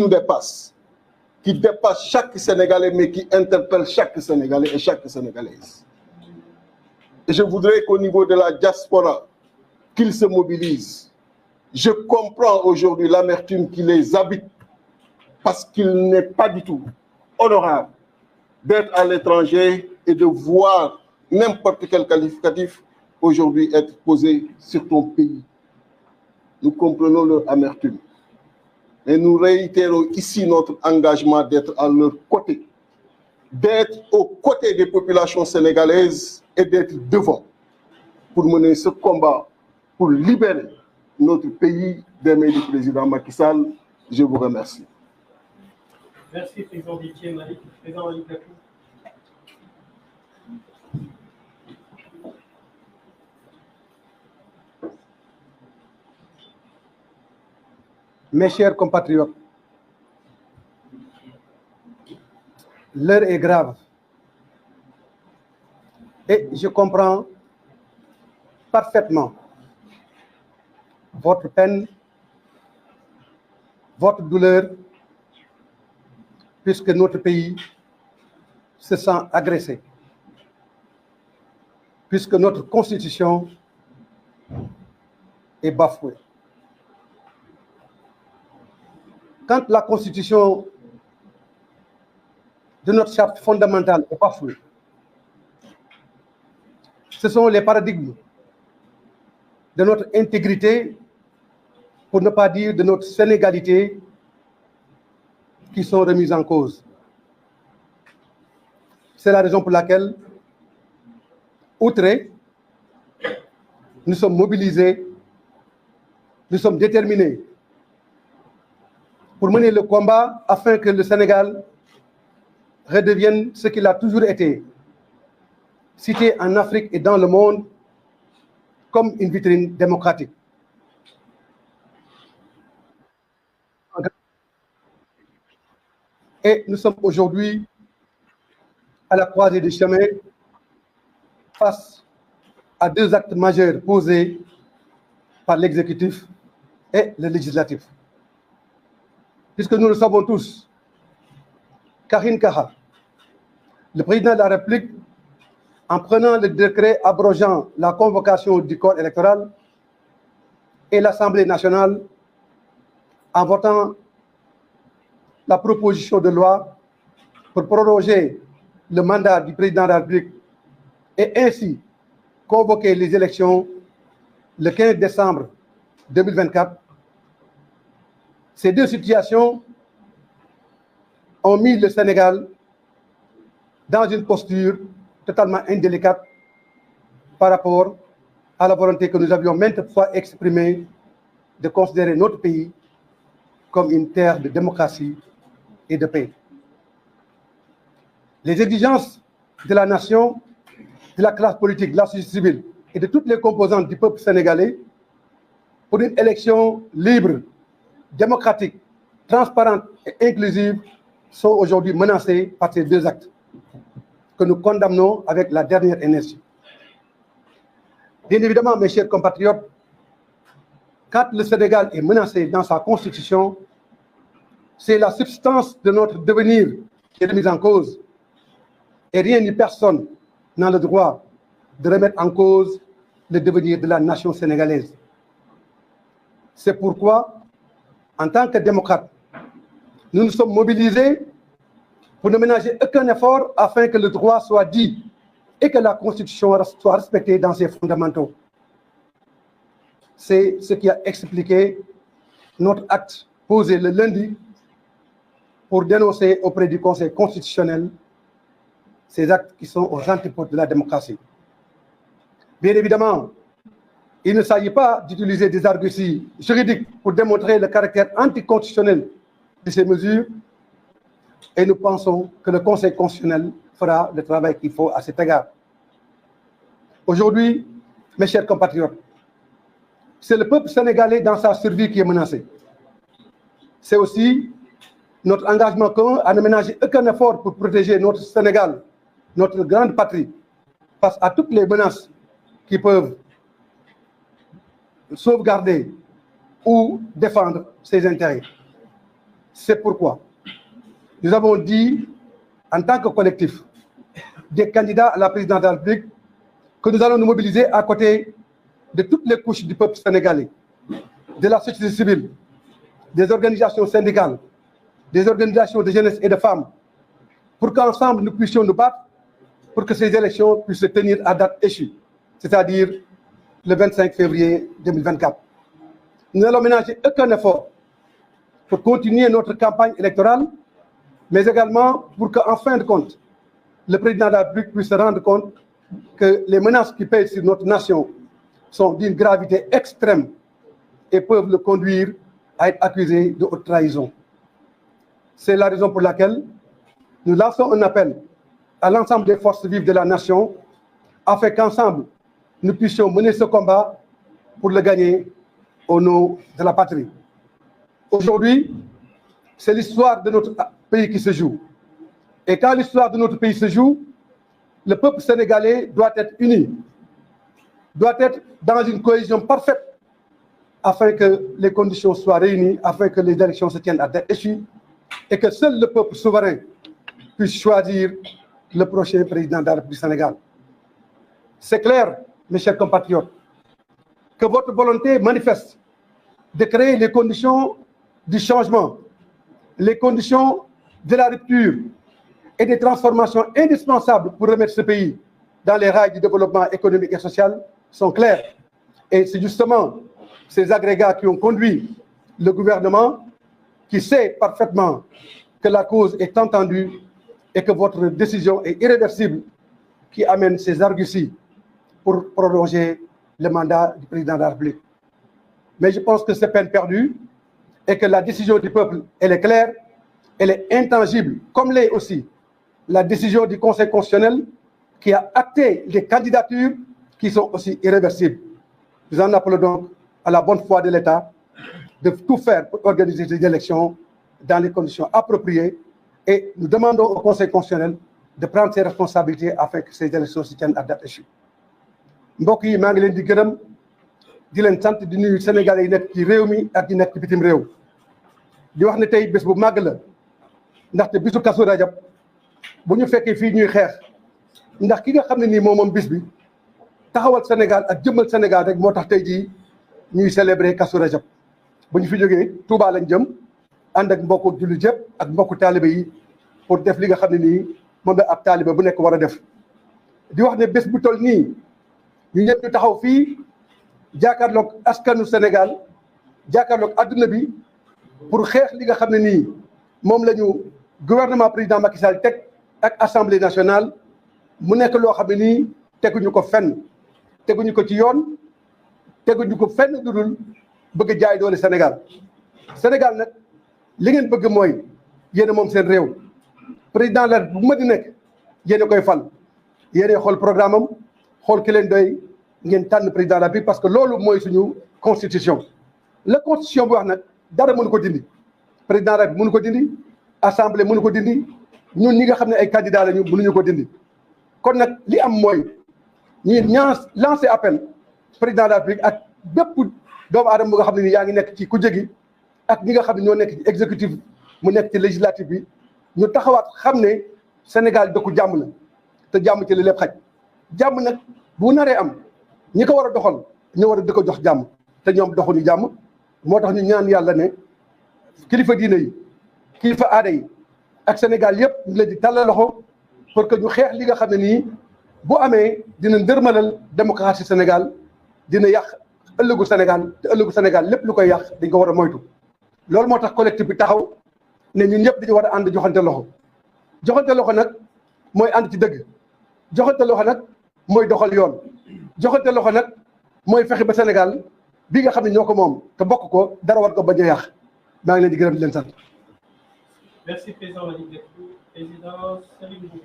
nous dépasse, qui dépasse chaque Sénégalais, mais qui interpelle chaque Sénégalais et chaque Sénégalaise. Et je voudrais qu'au niveau de la diaspora, qu'ils se mobilisent. Je comprends aujourd'hui l'amertume qui les habite, parce qu'il n'est pas du tout honorable d'être à l'étranger et de voir n'importe quel qualificatif aujourd'hui être posé sur ton pays. Nous comprenons leur amertume. Et nous réitérons ici notre engagement d'être à leur côté, d'être aux côtés des populations sénégalaises et d'être devant pour mener ce combat, pour libérer notre pays des mains du président Macky Sall. Je vous remercie. Merci, président Didier Malik. Président Malik Gakou. Mes chers compatriotes, l'heure est grave et je comprends parfaitement votre peine, votre douleur, puisque notre pays se sent agressé, puisque notre constitution est bafouée. Quand la constitution de notre charte fondamentale est bafouée, ce sont les paradigmes de notre intégrité, pour ne pas dire de notre sénégalité, qui sont remises en cause. C'est la raison pour laquelle, outrés, nous sommes mobilisés, nous sommes déterminés pour mener le combat afin que le Sénégal redevienne ce qu'il a toujours été, cité en Afrique et dans le monde comme une vitrine démocratique. Et nous sommes aujourd'hui à la croisée des chemins face à deux actes majeurs posés par l'exécutif et le législatif. Puisque nous le savons tous, Karim Kaha, le président de la République, en prenant le décret abrogeant la convocation du corps électoral, et l'Assemblée nationale, en votant la proposition de loi pour proroger le mandat du président de la République et ainsi convoquer les élections le 15 décembre 2024, ces deux situations ont mis le Sénégal dans une posture totalement indélicate par rapport à la volonté que nous avions maintes fois exprimée de considérer notre pays comme une terre de démocratie et de paix. Les exigences de la nation, de la classe politique, de la société civile et de toutes les composantes du peuple sénégalais pour une élection libre, démocratique, transparente et inclusive sont aujourd'hui menacées par ces deux actes que nous condamnons avec la dernière énergie. Bien évidemment, mes chers compatriotes, quand le Sénégal est menacé dans sa constitution, c'est la substance de notre devenir qui est remise en cause. Et rien ni personne n'a le droit de remettre en cause le devenir de la nation sénégalaise. C'est pourquoi, en tant que démocrates, nous nous sommes mobilisés pour ne ménager aucun effort afin que le droit soit dit et que la Constitution soit respectée dans ses fondamentaux. C'est ce qui a expliqué notre acte posé le lundi pour dénoncer auprès du Conseil constitutionnel ces actes qui sont aux antipodes de la démocratie. Bien évidemment, il ne s'agit pas d'utiliser des arguties juridiques pour démontrer le caractère anticonstitutionnel de ces mesures et nous pensons que le Conseil constitutionnel fera le travail qu'il faut à cet égard. Aujourd'hui, mes chers compatriotes, c'est le peuple sénégalais dans sa survie qui est menacé. C'est aussi notre engagement commun à ne ménager aucun effort pour protéger notre Sénégal, notre grande patrie, face à toutes les menaces qui peuvent sauvegarder ou défendre ses intérêts. C'est pourquoi nous avons dit, en tant que collectif des candidats à la présidence de la République, que nous allons nous mobiliser à côté de toutes les couches du peuple sénégalais, de la société civile, des organisations syndicales, des organisations de jeunesse et de femmes, pour qu'ensemble nous puissions nous battre pour que ces élections puissent se tenir à date échue, c'est-à-dire le 25 février 2024. Nous n'allons ménager aucun effort pour continuer notre campagne électorale, mais également pour qu'en fin de compte, le président de la République puisse se rendre compte que les menaces qui pèsent sur notre nation sont d'une gravité extrême et peuvent le conduire à être accusé de haute trahison. C'est la raison pour laquelle nous lançons un appel à l'ensemble des forces vives de la nation afin qu'ensemble, nous puissions mener ce combat pour le gagner au nom de la patrie. Aujourd'hui, c'est l'histoire de notre pays qui se joue. Et quand l'histoire de notre pays se joue, le peuple sénégalais doit être uni, doit être dans une cohésion parfaite afin que les conditions soient réunies, afin que les élections se tiennent à date échue et que seul le peuple souverain puisse choisir le prochain président de la République du Sénégal. C'est clair, mes chers compatriotes, que votre volonté manifeste de créer les conditions du changement, les conditions de la rupture et des transformations indispensables pour remettre ce pays dans les rails du développement économique et social sont clairs. Et c'est justement ces agrégats qui ont conduit le gouvernement, qui sait parfaitement que la cause est entendue et que votre décision est irréversible, qui amène ces arguties pour prolonger le mandat du président de la République. Mais je pense que c'est peine perdue et que la décision du peuple, elle est claire, elle est intangible, comme l'est aussi la décision du Conseil constitutionnel qui a acté les candidatures qui sont aussi irréversibles. Nous en appelons donc à la bonne foi de l'État de tout faire pour organiser ces élections dans les conditions appropriées et nous demandons au Conseil constitutionnel de prendre ses responsabilités afin que ces élections se tiennent à date échue. mbokk yi maa ngi leen di gërëm di leen sant di nuyu Sénégalais yi nekk ci réew mi ak yi nekk ci bitim réew di wax ne tey bés bu màgg la ndaxte bisu Kazu Rajab bu ñu fekkee fii ñuy xeex ndax ki nga xam ne nii moom bis bi taxawal Sénégal ak jëmmal Sénégal rek moo tax tey jii ñuy célébrer Kazu Rajab bu ñu fi jógee Touba lañ jëm ànd ak mbokku jullit yëpp ak mbokku taalibe yi pour def li nga xam ne nii moom la ab taalibe bu nekk war a def di wax ne bés bu toll nii ñu ñëpp ñu taxaw fii jàkkaarloog askanu Sénégal jàkkaarloog adduna bi pour xeex li nga xam ne nii moom la ñu gouvernement président Macky Sall teg ak assemblée nationale mu nekk loo xam ne nii teguñu ko fenn teguñu ko ci yoon teguñu ko fenn dudul bëgg jaay doole Sénégal Sénégal nag li ngeen bëgg mooy yéen a moom seen réew président la bu ma di nekk yéen a koy fal yéen a xool programme am xool ki leen doy ngeen tànn président de la République parce que loolu mooy suñu constitution la constitution bi wax nag dara mënu ko dindi président de la République mënu ko dindi assemblée mënu ko dindi ñun ñi nga xam ne ay candidats lañu mënuñu ko dindi kon nag li am mooy ñi lancé appel président de la République ak bépp doomu aadama bu nga xam ne ni yaa ngi nekk ci ku jégi ak ñi nga xam ne ñoo nekk ci exécutif mu nekk ci législatif bi ñu taxawaat xam ne Sénégal dëkku jàmm la te jàmm ci la lépp xaj jàmm nag bu naree am ñi ko war a doxal ñoo war a di ko jox jàmm te ñoom doxuñu jàmm moo tax ñu ñaan yàlla ne kilifa diine yi kilifa aada yi ak Sénégal yëpp ñu leen di tàllal loxo pour que ñu xeex li nga xam ne nii bu amee dina ndërmalal démocratie Sénégal dina yàq ëllëgu Sénégal te ëllëgu Sénégal lépp lu koy yàq dañ ko war a moytu loolu moo tax collectif bi taxaw ne ñun ñëpp dañu war a ànd joxante loxo nag mooy ànd ci dëgg joxante loxo nag mooy doxal yoon joxante loxo nag mooy fexe ba Sénégal bi nga xam ne ñoo ko moom te bokk ko dara war ko bañ a yàq maa ngi leen di gërëm di leen sant. Merci président Malick Gakou. Président Serigne Mboup.